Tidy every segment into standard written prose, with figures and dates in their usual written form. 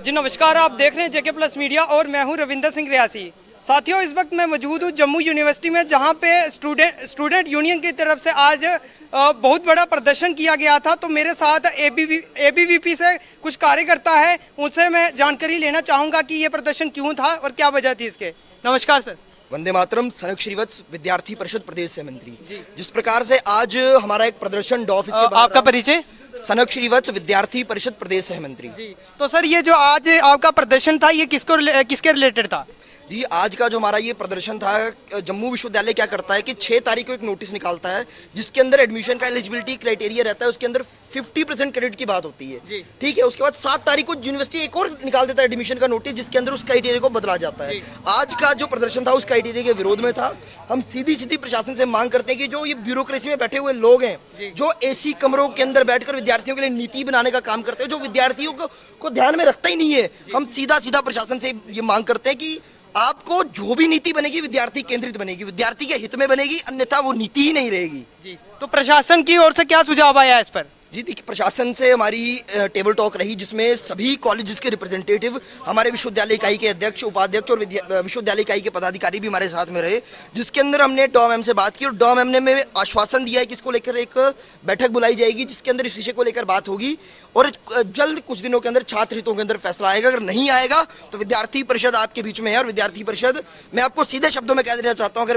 जी नमस्कार, आप देख रहे हैं जेके प्लस मीडिया और मैं हूं रविंदर सिंह रियासी। साथियों, इस वक्त मैं मौजूद हूं जम्मू यूनिवर्सिटी में, जहां पे स्टूडेंट यूनियन की तरफ से आज बहुत बड़ा प्रदर्शन किया गया था। तो मेरे साथ एबीवीपी से कुछ कार्यकर्ता है, उनसे मैं जानकारी लेना चाहूँगा कि ये प्रदर्शन क्यों था और क्या वजह थी इसके। नमस्कार सर। वंदे मातरम। सनक श्रीवत्स, विद्यार्थी परिषद प्रदेश से मंत्री। जिस प्रकार से आज हमारा एक प्रदर्शन डॉ ऑफिस के बाहर, आपका परिचय? सनक श्रीवत्स, विद्यार्थी परिषद प्रदेश सह मंत्री। जी, तो सर ये जो आज आपका प्रदर्शन था, ये किसके रिलेटेड था? जी, आज का जो हमारा ये प्रदर्शन था, जम्मू विश्वविद्यालय क्या करता है कि 6 तारीख को एक नोटिस निकालता है जिसके अंदर एडमिशन का एलिजिबिलिटी क्राइटेरिया रहता है, उसके अंदर 50% क्रेडिट की बात होती है। ठीक है, उसके बाद 7 तारीख को यूनिवर्सिटी एक और निकाल देता है एडमिशन का नोटिस, जिसके अंदर उस क्राइटेरिया को बदला जाता है। आज का जो प्रदर्शन था उस क्राइटेरिया के विरोध में था। हम सीधी प्रशासन से मांग करते हैं कि जो ये ब्यूरोक्रेसी में बैठे हुए लोग हैं, जो एसी कमरों के अंदर बैठकर विद्यार्थियों के लिए नीति बनाने का काम करते हैं, जो विद्यार्थियों को ध्यान में रखता ही नहीं है, हम सीधा प्रशासन से ये मांग करते हैं कि आपको जो भी नीति बनेगी विद्यार्थी केंद्रित बनेगी, विद्यार्थी के हित में बनेगी, अन्यथा वो नीति ही नहीं रहेगी। जी, तो प्रशासन की ओर से क्या सुझाव आया इस पर? जी देखिए, प्रशासन से हमारी टेबल टॉक रही, जिसमें सभी कॉलेजेस के रिप्रेजेंटेटिव, हमारे विश्वविद्यालय इकाई के अध्यक्ष, उपाध्यक्ष और विश्वविद्यालय इकाई के पदाधिकारी भी हमारे साथ में रहे, जिसके अंदर हमने डॉ मैम से बात की और डॉ मैम ने हमें आश्वासन दिया है कि इसको लेकर एक बैठक बुलाई जाएगी, जिसके अंदर इस विषय को लेकर बात होगी और जल्द कुछ दिनों के अंदर छात्र हितों के अंदर फैसला आएगा। अगर नहीं आएगा तो विद्यार्थी परिषद आपके बीच में है और विद्यार्थी परिषद, मैं आपको सीधे शब्दों में कह देना चाहता हूँ,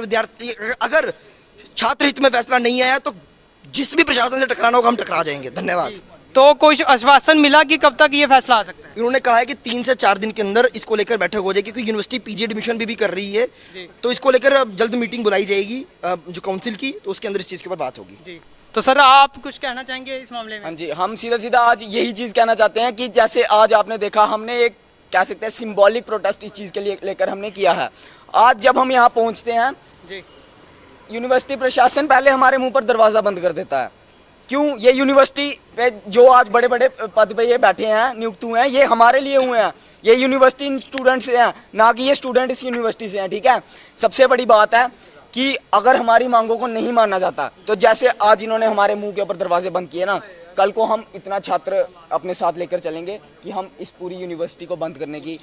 अगर छात्र हित में फैसला नहीं आया तो जिस भी प्रशासन से टकराना होगा हम टकरा जाएंगे। धन्यवाद। तो कोई आश्वासन मिला कि कब तक ये फैसला आ सकता है? इन्होंने कहा है कि 3 से 4 दिन के अंदर इसको लेकर बैठक हो जाएगी, क्योंकि यूनिवर्सिटी पीजी एडमिशन भी कर रही है, तो इसको लेकर अब जल्द मीटिंग बुलाई जाएगी जो काउंसिल की, तो उसके अंदर इस चीज़ के ऊपर बात होगी। तो सर आप कुछ कहना चाहेंगे इस मामले में? हाँ जी, हम सीधा आज यही चीज़ कहना चाहते हैं कि जैसे आज आपने देखा, हमने एक कह सकते हैं सिंबॉलिक प्रोटेस्ट इस चीज़ के लिए लेकर हमने किया है। आज जब हम यहाँ पहुँचते हैं, यूनिवर्सिटी प्रशासन पहले हमारे मुंह पर दरवाज़ा बंद कर देता है। क्यों? ये यूनिवर्सिटी पे जो आज बड़े बड़े पद पे ये बैठे हैं, नियुक्त हुए हैं, ये हमारे लिए हुए हैं, ये यूनिवर्सिटी स्टूडेंट से हैं, ना कि ये स्टूडेंट इस यूनिवर्सिटी से हैं। ठीक है, सबसे बड़ी बात है कि अगर हमारी मांगों को नहीं माना जाता, तो जैसे आज इन्होंने हमारे मुंह के ऊपर दरवाजे बंद किए ना, कल को हम इतना छात्र अपने साथ लेकर चलेंगे कि हम इस पूरी यूनिवर्सिटी को बंद करने की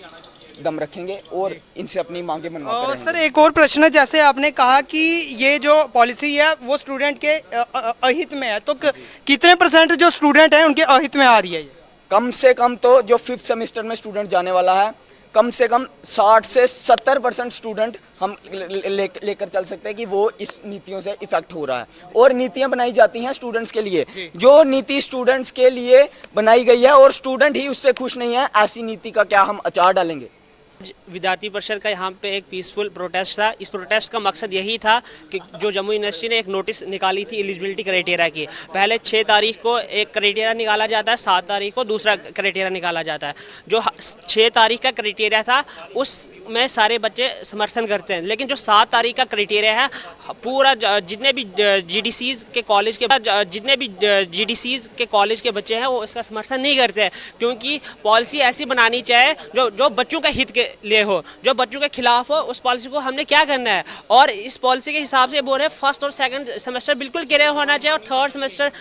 दम रखेंगे और इनसे अपनी मांगे मनवाते रहेंगे। सर एक और प्रश्न, जैसे आपने कहा कि ये जो पॉलिसी है वो स्टूडेंट के अहित में है, तो कितने % जो स्टूडेंट हैं उनके अहित में आ रही है ये? कम से कम तो जो 5th सेमेस्टर में स्टूडेंट जाने वाला है, कम से कम 60 से 70% स्टूडेंट हम लेकर चल सकते हैं कि वो इस नीतियों से इफेक्ट हो रहा है। और नीतियां बनाई जाती हैं स्टूडेंट्स के लिए, जो नीति स्टूडेंट्स के लिए बनाई गई है और स्टूडेंट ही उससे खुश नहीं है, ऐसी नीति का क्या हम अचार डालेंगे? विद्यार्थी परिषद का यहाँ पे एक पीसफुल प्रोटेस्ट था। इस प्रोटेस्ट का मकसद यही था कि जो जम्मू यूनिवर्सिटी ने एक नोटिस निकाली थी एलिजिबिलिटी क्राइटेरिया की, पहले 6 तारीख को एक क्राइटेरिया निकाला जाता है, 7 तारीख को दूसरा क्राइटेरिया निकाला जाता है। जो 6 तारीख का क्राइटेरिया था उसमें सारे बच्चे समर्थन करते हैं, लेकिन जो 7 तारीख का क्राइटेरिया है, पूरा जितने भी जीडीसीज के कॉलेज के बच्चे हैं वो इसका समर्थन नहीं करते हैं, क्योंकि पॉलिसी ऐसी बनानी चाहिए जो बच्चों का हित के लिए हो, जो बच्चों के खिलाफ हो। उस पॉलिसी को हमने क्या करना है, और इस पॉलिसी के हिसाब से बोल रहे हैं 1st और 2nd सेमेस्टर बिल्कुल क्लियर होना चाहिए और 3rd सेमेस्टर।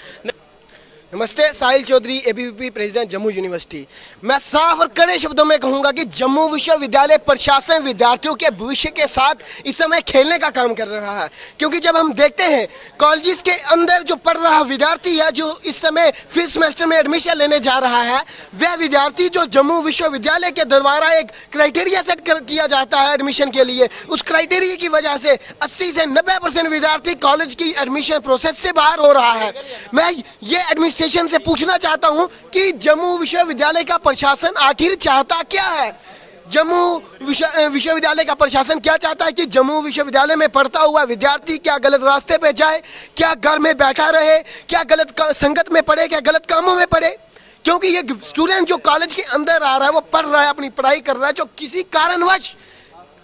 नमस्ते, Sahil Chaudhary, ABVP president Jammu university. मैं साफ और कड़े शब्दों में कहूंगा कि जम्मू विश्वविद्यालय प्रशासन विद्यार्थियों के भविष्य के साथ इस समय खेलने का काम कर रहा है, क्योंकि जब हम देखते हैं कॉलेजेस के अंदर जो पढ़ रहा विद्यार्थी है, जो इस समय 5th सेमेस्टर में एडमिशन लेने जा रहा है, वह विद्यार्थी जो जम्मू विश्वविद्यालय के द्वारा एक क्राइटेरिया सेट किया जाता है एडमिशन के लिए, उस क्राइटेरिया की वजह से 80 से 90% विद्यार्थी कॉलेज की एडमिशन प्रोसेस से बाहर हो रहा है। मैं ये एडमिनिस्ट्रेशन से पूछना चाहता हूं कि जम्मू विश्वविद्यालय का प्रशासन आखिर चाहता क्या है? जम्मू विश्वविद्यालय का प्रशासन क्या चाहता है कि जम्मू विश्वविद्यालय में पढ़ता हुआ विद्यार्थी क्या गलत रास्ते पे जाए, क्या घर में बैठा रहे, क्या गलत संगत में पढ़े, क्या गलत कामों में पढ़े? क्योंकि ये स्टूडेंट जो कॉलेज के अंदर आ रहा है, वो पढ़ रहा है, अपनी पढ़ाई कर रहा है, जो किसी कारणवश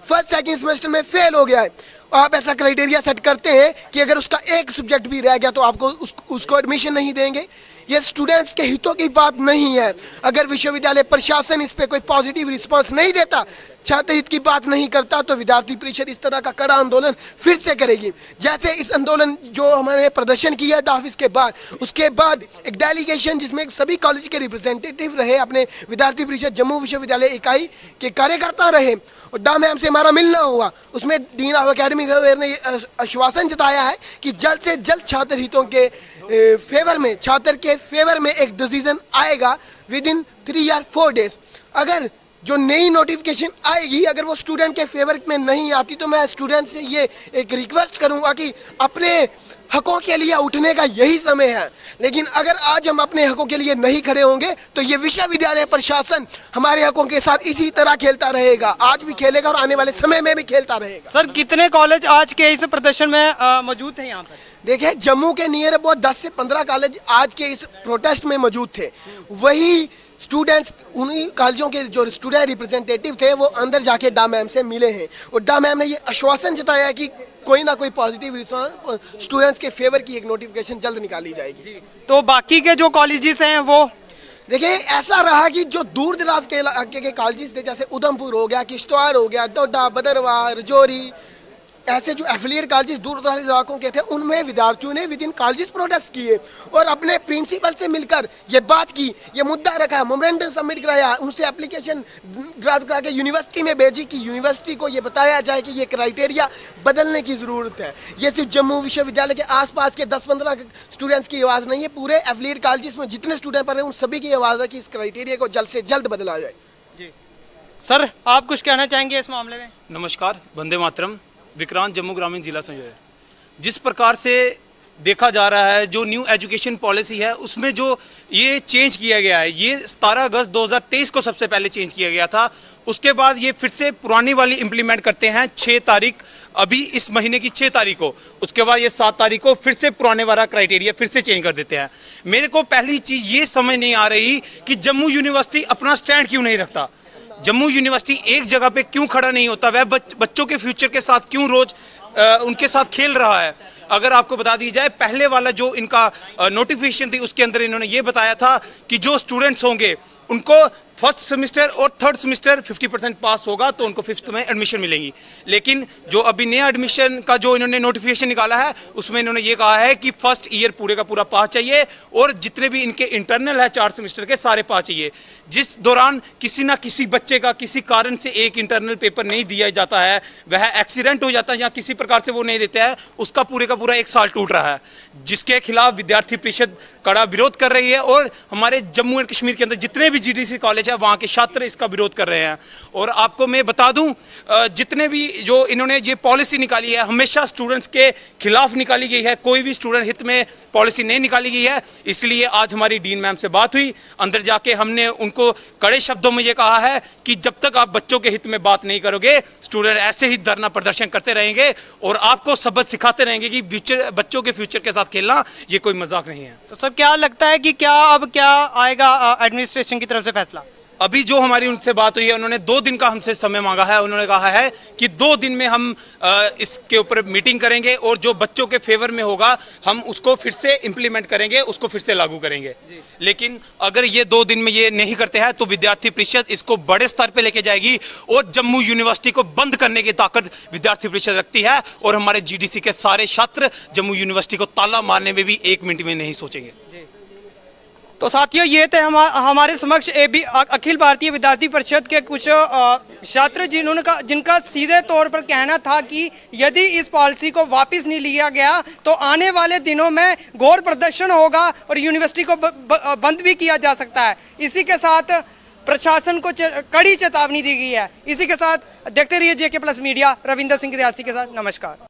1st 2nd सेमेस्टर में फेल हो गया है, आप ऐसा क्राइटेरिया सेट करते हैं कि अगर उसका एक सब्जेक्ट भी रह गया तो आपको उसको एडमिशन नहीं देंगे। ये स्टूडेंट्स के हितों की बात नहीं है। अगर विश्वविद्यालय प्रशासन इस पे कोई पॉजिटिव रिस्पांस नहीं देता, छात्र हित की बात नहीं करता, तो विद्यार्थी परिषद इस तरह का कड़ा आंदोलन फिर से करेगी। जैसे इस आंदोलन जो हमारे प्रदर्शन किया था ऑफिस के बाद, उसके बाद एक डेलीगेशन जिसमें सभी कॉलेज के रिप्रेजेंटेटिव रहे, अपने विद्यार्थी परिषद जम्मू विश्वविद्यालय इकाई के कार्यकर्ता रहे, और डा मैम से हमारा मिलना हुआ। उसमें डीन ऑफ एकेडमिक अफेयर ने आश्वासन जताया है कि जल्द से जल्द छात्र हितों के फेवर में, छात्र के फेवर में एक डिसीजन आएगा विद इन 3 or 4 days। अगर जो नई नोटिफिकेशन आएगी, अगर वो स्टूडेंट के फेवर में नहीं आती, तो मैं स्टूडेंट से ये एक रिक्वेस्ट करूंगा कि अपने हकों के लिए उठने का यही समय है। लेकिन अगर आज हम अपने हकों के लिए नहीं खड़े होंगे, तो ये विश्वविद्यालय प्रशासन हमारे हकों के साथ इसी तरह खेलता रहेगा, आज भी खेलेगा और आने वाले समय में भी खेलता रहेगा। सर, कितने कॉलेज आज के इस प्रदर्शन में मौजूद थे यहाँ पर? देखिए, जम्मू के नियर अबाउट 10 से 15 कॉलेज आज के इस प्रोटेस्ट में मौजूद थे। वही स्टूडेंट्स, उन्हीं कॉलेजों के जो स्टूडेंट रिप्रेजेंटेटिव थे, वो अंदर जाके डा मैम से मिले हैं, और डा मैम ने ये आश्वासन जताया कि कोई ना कोई पॉजिटिव रिस्पॉन्स स्टूडेंट्स के फेवर की एक नोटिफिकेशन जल्द निकाली जाएगी। तो बाकी के जो कॉलेजेस हैं वो देखिए, ऐसा रहा कि जो दूर दराज के इलाके के कॉलेजेस थे, जैसे उधमपुर हो गया, किश्तवाड़ हो गया, डोडा, भद्रवाह, राजौरी, ऐसे जो एफिलिएट कॉलेजेस दूर दराज इलाकों के थे, उनमें विद्यार्थियों ने विद इन कॉलेजेस प्रोटेस्ट किए और अपने प्रिंसिपल से मिलकर ये बात की, ये मुद्दा रखा, मेमोरेंडम सबमिट कराया, उनसे एप्लीकेशन ड्राफ्ट करा के यूनिवर्सिटी में भेजी कि यूनिवर्सिटी को ये बताया जाए कि ये क्राइटेरिया बदलने की ज़रूरत है। ये सिर्फ जम्मू विश्वविद्यालय के आसपास के 10-15 स्टूडेंट्स की आवाज़ नहीं है, पूरे एफिलिएट कॉलेजेस में जितने स्टूडेंट पढ़ रहे हैं उन सभी की आवाज़ है कि इस क्राइटेरिया को जल्द से जल्द बदला जाए। सर, आप कुछ कहना चाहेंगे इस मामले में? नमस्कार, वंदे मातरम। विक्रांत, जम्मू ग्रामीण जिला संयोजक। जिस प्रकार से देखा जा रहा है, जो न्यू एजुकेशन पॉलिसी है उसमें जो ये चेंज किया गया है, ये 17 अगस्त 2023 को सबसे पहले चेंज किया गया था। उसके बाद ये फिर से पुरानी वाली इम्प्लीमेंट करते हैं 6 तारीख, अभी इस महीने की 6 तारीख को। उसके बाद ये 7 तारीख को फिर से पुराने वाला क्राइटेरिया फिर से चेंज कर देते हैं। मेरे को पहली चीज़ ये समझ नहीं आ रही कि जम्मू यूनिवर्सिटी अपना स्टैंड क्यों नहीं रखता। जम्मू यूनिवर्सिटी एक जगह पे क्यों खड़ा नहीं होता? वह बच्चों के फ्यूचर के साथ क्यों रोज उनके साथ खेल रहा है? अगर आपको बता दी जाए, पहले वाला जो इनका नोटिफिकेशन थी उसके अंदर इन्होंने ये बताया था कि जो स्टूडेंट्स होंगे उनको फर्स्ट सेमेस्टर और थर्ड सेमेस्टर 50% पास होगा तो उनको 5th में एडमिशन मिलेंगी। लेकिन जो अभी नया एडमिशन का जो इन्होंने नोटिफिकेशन निकाला है उसमें इन्होंने ये कहा है कि फर्स्ट ईयर पूरे का पूरा पास चाहिए और जितने भी इनके इंटरनल है 4 सेमेस्टर के सारे पास चाहिए। जिस दौरान किसी ना किसी बच्चे का किसी कारण से एक इंटरनल पेपर नहीं दिया जाता है, वह एक्सीडेंट हो जाता है या किसी प्रकार से वो नहीं देते हैं, उसका पूरे का पूरा 1 साल टूट रहा है, जिसके खिलाफ विद्यार्थी परिषद कड़ा विरोध कर रही है। और हमारे जम्मू एंड कश्मीर के अंदर जितने भी GDC कॉलेज है वहाँ के छात्र इसका विरोध कर रहे हैं। और आपको मैं बता दूं, जितने भी जो इन्होंने ये पॉलिसी निकाली है हमेशा स्टूडेंट्स के खिलाफ निकाली गई है, कोई भी स्टूडेंट हित में पॉलिसी नहीं निकाली गई है। इसलिए आज हमारी डीन मैम से बात हुई, अंदर जाके हमने उनको कड़े शब्दों में ये कहा है कि जब तक आप बच्चों के हित में बात नहीं करोगे, स्टूडेंट ऐसे ही धरना प्रदर्शन करते रहेंगे और आपको सबक सिखाते रहेंगे कि बच्चों के फ्यूचर के साथ खेलना ये कोई मजाक नहीं है। तो सर, क्या लगता है कि अब क्या आएगा एडमिनिस्ट्रेशन की तरफ से फैसला? अभी जो हमारी उनसे बात हुई है, उन्होंने 2 दिन का हमसे समय मांगा है। उन्होंने कहा है कि 2 दिन में हम इसके ऊपर मीटिंग करेंगे और जो बच्चों के फेवर में होगा हम उसको फिर से इम्प्लीमेंट करेंगे, उसको फिर से लागू करेंगे। लेकिन अगर ये 2 दिन में ये नहीं करते हैं तो विद्यार्थी परिषद इसको बड़े स्तर पे लेके जाएगी और जम्मू यूनिवर्सिटी को बंद करने की ताकत विद्यार्थी परिषद रखती है। और हमारे GDC के सारे छात्र जम्मू यूनिवर्सिटी को ताला मारने में भी 1 मिनट में नहीं सोचेंगे। तो साथियों, ये थे हमारे समक्ष अखिल भारतीय विद्यार्थी परिषद के कुछ छात्र जिनका सीधे तौर पर कहना था कि यदि इस पॉलिसी को वापस नहीं लिया गया तो आने वाले दिनों में घोर प्रदर्शन होगा और यूनिवर्सिटी को बंद भी किया जा सकता है। इसी के साथ प्रशासन को कड़ी चेतावनी दी गई है। इसी के साथ देखते रहिए JK+ मीडिया। रविंदर सिंह रियासी के साथ, नमस्कार।